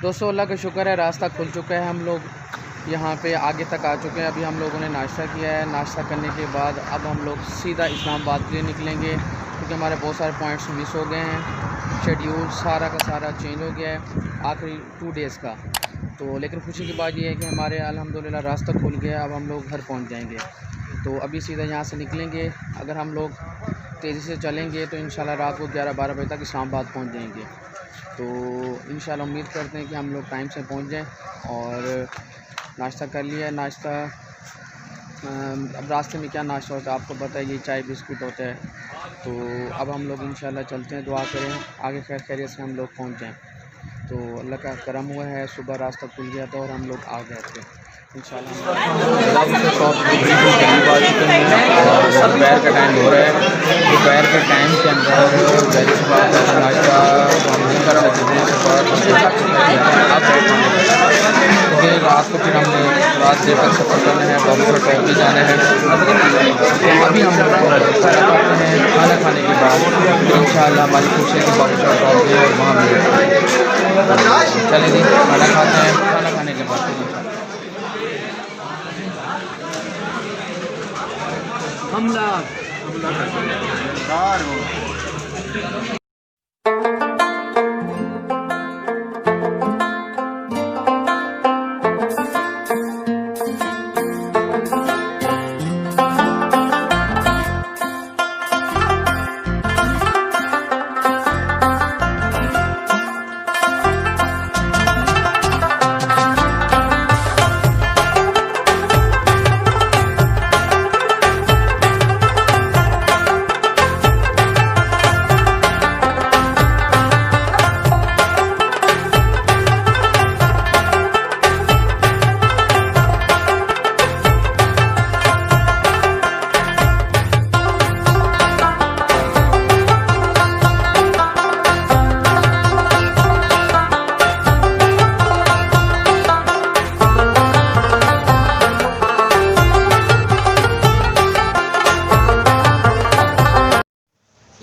दोस्तों अल्लाह का शुक्र है, रास्ता खुल चुका है। हम लोग यहाँ पे आगे तक आ चुके हैं। अभी हम लोगों ने नाश्ता किया है। नाश्ता करने के बाद अब हम लोग सीधा इस्लामाबाद के लिए निकलेंगे, क्योंकि हमारे बहुत सारे पॉइंट्स मिस हो गए हैं। शेड्यूल सारा का सारा चेंज हो गया है आखिरी 2 डेज़ का। तो लेकिन खुशी की बात यह है कि हमारे अल्हम्दुलिल्लाह रास्ता खुल गया। अब हम लोग घर पहुँच जाएँगे। तो अभी सीधा यहाँ से निकलेंगे। अगर हम लोग तेज़ी से चलेंगे तो इंशाल्लाह रात को 11-12 बजे तक इस्लामाबाद पहुँच जाएंगे। तो इंशाल्लाह उम्मीद करते हैं कि हम लोग टाइम से पहुँच जाएं। और नाश्ता कर लिया है। नाश्ता अब रास्ते में क्या नाश्ता होता है आपको पता है, ये चाय बिस्कुट होता है। तो अब हम लोग इंशाल्लाह चलते हैं, दुआ करें आगे खैर खैरियत से हम लोग पहुँच जाएँ। तो अल्लाह का करम हुआ है, सुबह रास्ता खुल गया था और हम लोग आ गए थे इंशाल्लाह। शॉप करीब आ चुके हैं और दोपहर का टाइम हो रहा है। दोपहर के टाइम के अंदर जाहिर सी बात है नाश्ता हम नहीं कर सकते थे सुबह, क्योंकि रात को फिर हमने रात देर तक सफ़र करना है, बाबूसर टॉप भी जाना है। अभी हम लोग खाना खाते हैं। खाना खाने के बाद इंशाल्लाह हमारी खुशी है कि बाबूसर टॉप गए और वहाँ भी चलें जी खाना खाते हैं। खाना खाने के बाद हमला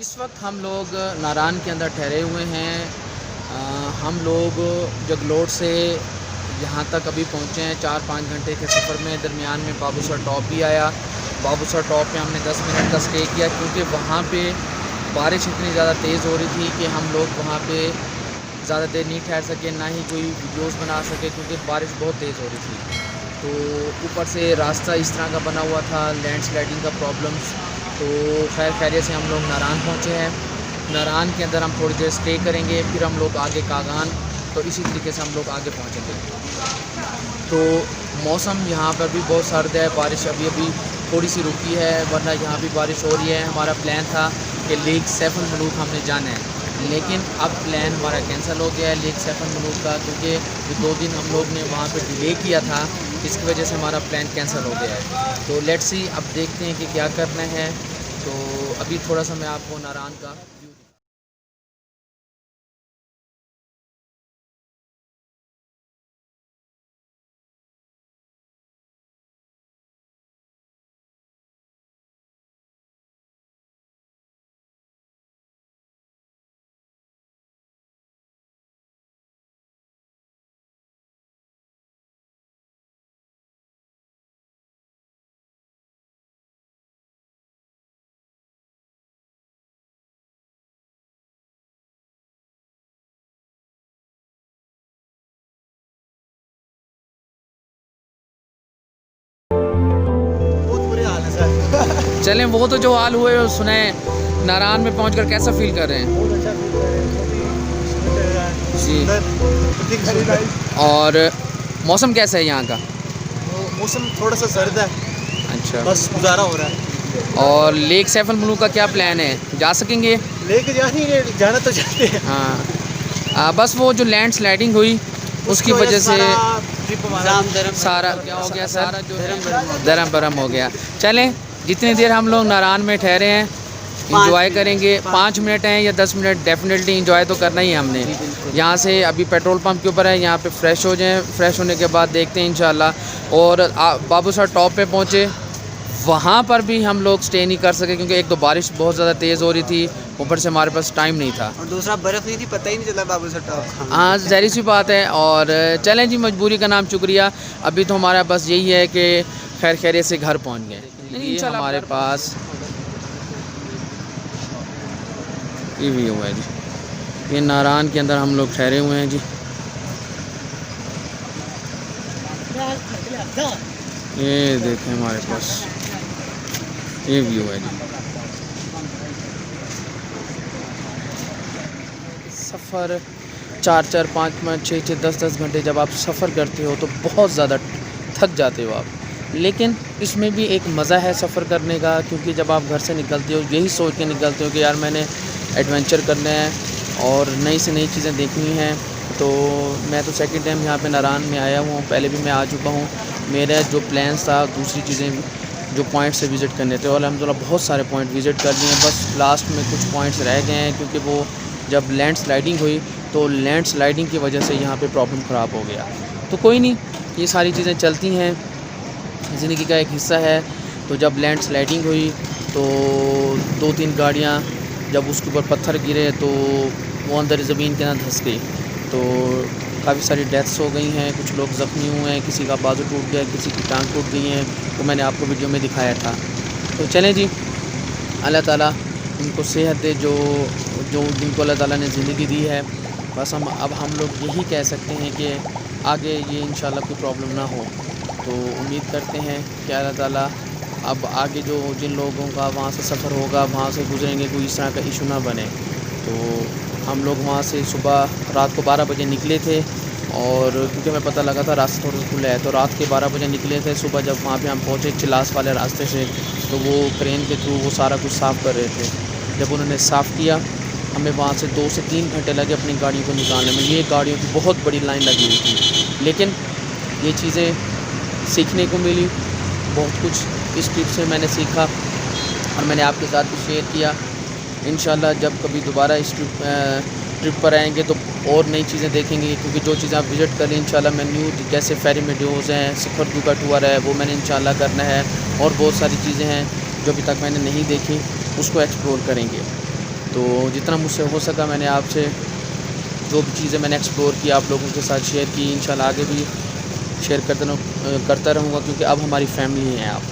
इस वक्त हम लोग नारान के अंदर ठहरे हुए हैं। हम लोग जगलोट से यहाँ तक अभी पहुँचे हैं 4-5 घंटे के सफ़र में। दरमियान में बाबूसर टॉप भी आया। बाबूसर टॉप पे हमने 10 मिनट का स्टे किया, क्योंकि वहाँ पे बारिश इतनी ज़्यादा तेज़ हो रही थी कि हम लोग वहाँ पे ज़्यादा देर नहीं ठहर सके, ना ही कोई वीडियोस बना सके, क्योंकि बारिश बहुत तेज़ हो रही थी। तो ऊपर से रास्ता इस तरह का बना हुआ था, लैंडस्लाइडिंग का प्रॉब्लम्स। तो खैर खैरियत से हम लोग नारान पहुँचे हैं। नारान के अंदर हम थोड़ी देर स्टे करेंगे, फिर हम लोग आगे कागान, तो इसी तरीके से हम लोग आगे पहुँचेंगे। तो मौसम यहाँ पर भी बहुत सर्द है, बारिश अभी अभी थोड़ी सी रुकी है, वरना यहाँ भी बारिश हो रही है। हमारा प्लान था कि लेक सैफ अल मलूक हमने जाना है, लेकिन अब प्लान हमारा कैंसिल हो गया है लेक सैफ अल मलूक का, क्योंकि जो 2 दिन हम लोग ने वहाँ पे डिले किया था, इसकी वजह से हमारा प्लान कैंसिल हो गया है। तो लेट्स सी, अब देखते हैं कि क्या करना है। तो अभी थोड़ा सा मैं आपको नारान का चलें। वो तो जो हाल हुए सुने, नारान में पहुंचकर कैसा फील कर रहे हैं? बहुत अच्छा फील कर रहे हैं जी। और मौसम कैसा है यहाँ का? मौसम थोड़ा सा सर्द है, अच्छा, बस गुजारा हो रहा है। और लेक सैफ अल मलूक का क्या प्लान है, जा सकेंगे? लेके जाना तो चाहते हैं। हाँ, बस वो जो लैंड स्लाइडिंग हुई उसकी वजह से सारा क्या हो गया, सारा जो दरम बरम हो गया। चलें, जितनी देर हम लोग नारान में ठहरे हैं इंजॉय करेंगे। 5 मिनट हैं या 10 मिनट, डेफिनेटली इंजॉय तो करना ही है हमने। यहाँ से अभी पेट्रोल पंप के ऊपर है, यहाँ पे फ्रेश हो जाएं, फ्रेश होने के बाद देखते हैं इंशाल्लाह। और बाबूसर टॉप पे पहुँचे, वहाँ पर भी हम लोग स्टे नहीं कर सके क्योंकि एक तो बारिश बहुत ज़्यादा तेज़ हो रही थी, ऊपर से हमारे पास टाइम नहीं था और दूसरा बर्फ़ नहीं थी, पता ही नहीं चला बाबूसर टॉप। हाँ ज़ाहिर सी बात है। और चलें जी, मजबूरी का नाम शुक्रिया। अभी तो हमारा बस यही है कि खैर खैरियत से घर पहुँच गए। ये हमारे पास ये भी हुआ है जी, ये नारान के अंदर हम लोग ठहरे हुए हैं जी। ये देखें हमारे पास ये व्यू है जी। सफ़र 4-4, 5-5, 6-6, 10-10 घंटे जब आप सफ़र करते हो तो बहुत ज़्यादा थक जाते हो आप, लेकिन इसमें भी एक मज़ा है सफ़र करने का, क्योंकि जब आप घर से निकलते हो यही सोच के निकलते हो कि यार मैंने एडवेंचर करना है और नई से नई चीज़ें देखनी हैं। तो मैं तो सेकंड टाइम यहाँ पे नारान में आया हूँ, पहले भी मैं आ चुका हूँ। मेरा जो प्लान्स था दूसरी चीज़ें जो पॉइंट्स से विज़िट करने थे, और अल्हम्दुलिल्लाह बहुत सारे पॉइंट विज़िट कर लिए हैं, बस लास्ट में कुछ पॉइंट्स रह गए हैं क्योंकि वो जब लैंड स्लाइडिंग हुई तो लैंड स्लाइडिंग की वजह से यहाँ पे प्रॉब्लम ख़राब हो गया। तो कोई नहीं, ये सारी चीज़ें चलती हैं, ज़िंदगी का एक हिस्सा है। तो जब लैंड स्लाइडिंग हुई तो 2-3 गाड़ियाँ जब उसके ऊपर पत्थर गिरे तो वो अंदर ज़मीन के अंदर धंस गई, तो काफ़ी सारी डेथ्स हो गई हैं, कुछ लोग ज़ख्मी हुए हैं, किसी का बाजू टूट गया, किसी की टांग टूट गई है, वो मैंने आपको वीडियो में दिखाया था। तो चलें जी, अल्लाह ताला उनको सेहत दे जो जिनको अल्लाह ताला ने ज़िंदगी दी है। बस अब हम लोग यही कह सकते हैं कि आगे ये इंशाल्लाह कोई प्रॉब्लम ना हो। तो उम्मीद करते हैं कि अल्लाह ताला अब आगे जो जिन लोगों का वहाँ से सफ़र होगा, वहाँ से गुजरेंगे, कोई इस तरह का इशू ना बने। तो हम लोग वहाँ से सुबह रात को 12 बजे निकले थे, और क्योंकि हमें पता लगा था रास्ता थोड़ा सा खुला है, तो रात के 12 बजे निकले थे। सुबह जब वहाँ पे हम पहुँचे चिलास वाले रास्ते से, तो वो क्रेन के थ्रू वो सारा कुछ साफ़ कर रहे थे। जब उन्होंने साफ़ किया, हमें वहाँ से 2 से 3 घंटे लगे अपनी गाड़ियों को निकालने में। ये गाड़ियों की बहुत बड़ी लाइन लगी हुई थी, लेकिन ये चीज़ें सीखने को मिली, बहुत कुछ इस ट्रिप से मैंने सीखा और मैंने आपके साथ भी शेयर किया। इंशाल्लाह जब कभी दोबारा इस ट्रिप पर आएंगे तो और नई चीज़ें देखेंगे, क्योंकि जो चीज़ें आप विज़िट करें इंशाल्लाह मैं न्यू, जैसे फेरी मेडोज़ हैं, सिखर का टूर है, वो मैंने इंशाल्लाह करना है, और बहुत सारी चीज़ें हैं जो अभी तक मैंने नहीं देखी, उसको एक्सप्लोर करेंगे। तो जितना मुझसे हो सका मैंने आपसे जो भी चीज़ें मैंने एक्सप्लोर की आप लोगों के साथ शेयर की, इंशाल्लाह आगे भी शेयर करता रहूँगा, क्योंकि अब हमारी फैमिली है। आप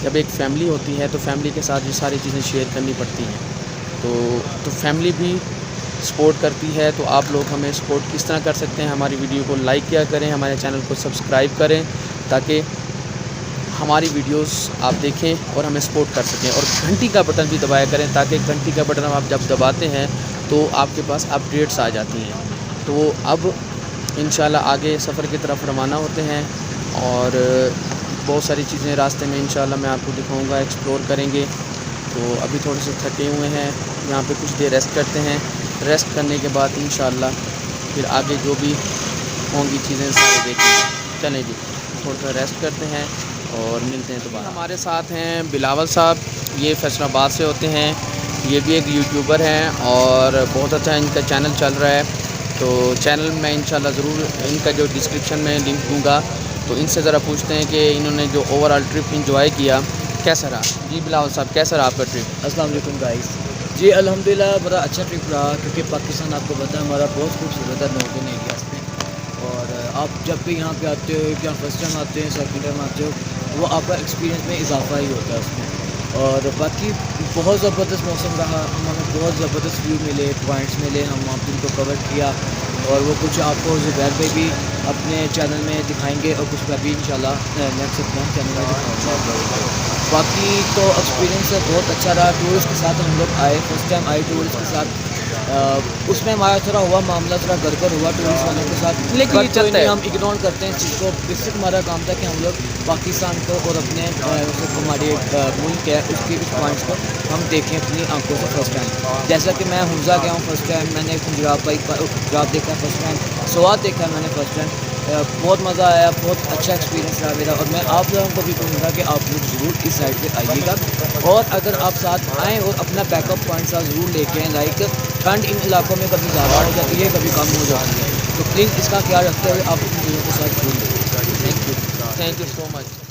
जब एक फ़ैमिली होती है तो फैमिली के साथ ये सारी चीज़ें शेयर करनी पड़ती हैं। तो फैमिली भी सपोर्ट करती है, तो आप लोग हमें सपोर्ट किस तरह कर सकते हैं, हमारी वीडियो को लाइक किया करें, हमारे चैनल को सब्सक्राइब करें, ताकि हमारी वीडियोस आप देखें और हमें सपोर्ट कर सकें, और घंटी का बटन भी दबाया करें, ताकि घंटी का बटन आप जब दबाते हैं तो आपके पास अपडेट्स आ जाती हैं। तो अब इंशाल्लाह आगे सफ़र की तरफ रवाना होते हैं, और बहुत सारी चीज़ें रास्ते में इंशाल्लाह मैं आपको दिखाऊंगा, एक्सप्लोर करेंगे। तो अभी थोड़े से थके हुए हैं, यहाँ पे कुछ देर रेस्ट करते हैं, रेस्ट करने के बाद इंशाल्लाह फिर आगे जो भी होंगी चीज़ें सारी देखेंगे। चलें जी, थोड़ा सा रेस्ट करते हैं और मिलते हैं दोबारा। हमारे साथ हैं बिलावल साहब, ये फैसलाबाद से होते हैं, ये भी एक यूट्यूबर हैं और बहुत अच्छा इनका चैनल चल रहा है। तो चैनल में इंशाल्लाह ज़रूर इनका जो डिस्क्रिप्शन में लिंक दूँगा, तो इनसे ज़रा पूछते हैं कि इन्होंने जो ओवरऑल ट्रिप इंजॉय किया कैसा रहा। जी बिलावल साहब, कैसा रहा आपका ट्रिप? अस्सलाम वालेकुम गाइस। जी अल्हम्दुलिल्लाह बड़ा अच्छा ट्रिप रहा, क्योंकि पाकिस्तान आपको पता है हमारा बहुत खूबसूरत है नॉर्दर्न एरियाज़ में, और आप जब भी यहाँ पे आते हो, या फर्स्ट टाइम आते हैं, सेकंड टाइम आते हो, वो आपका एक्सपीरियंस में इजाफा ही होता है उसमें। और बाकी बहुत ज़बरदस्त मौसम रहा, हमें बहुत ज़बरदस्त व्यू मिले, पॉइंट्स मिले, हम वहाँ पे उनको कवर किया, और वो कुछ आपको ज़ुबैर पे भी अपने चैनल में दिखाएंगे, और कुछ मैं भी इंशाल्लाह नेक्स्ट अपने चैनल में दिखाऊँगा। बाकी तो एक्सपीरियंस बहुत अच्छा रहा। टूरिस्ट के साथ हम लोग आए, फर्स्ट टाइम आए टूरिस्ट के साथ, उसमें हमारा थोड़ा हुआ मामला, थोड़ा गड़बड़ हुआ टूरिस्ट वालों के साथ, लेकिन ये चलता है। हम इग्नोर करते हैं इस चीज़ को। बेसिक हमारा काम था कि हम लोग पाकिस्तान को और अपने हमारे मुल्क है उसके उस पॉइंट्स को हम देखें अपनी आंखों से फर्स्ट टाइम। जैसा कि मैं हुंजा गया हूँ फर्स्ट टाइम, मैंने पंजाब देखा फर्स्ट टाइम, स्वात देखा मैंने फर्स्ट टाइम, बहुत मज़ा आया, बहुत अच्छा एक्सपीरियंस रहा मेरा। और मैं आप लोगों को भी कहूँगा कि आप लोग ज़रूर इस साइड पे आइएगा, और अगर आप साथ आएँ और अपना बैकअप पॉइंट साथ ज़रूर लेके आएँ। लाइक ठंड इन इलाकों में कभी ज़्यादा हो जाती है, कभी कम हो जाती है, तो प्लीज़ इसका ख्याल रखते हुए आप अपनी चीज़ों के साथ ज़रूर लें। Thank you so much.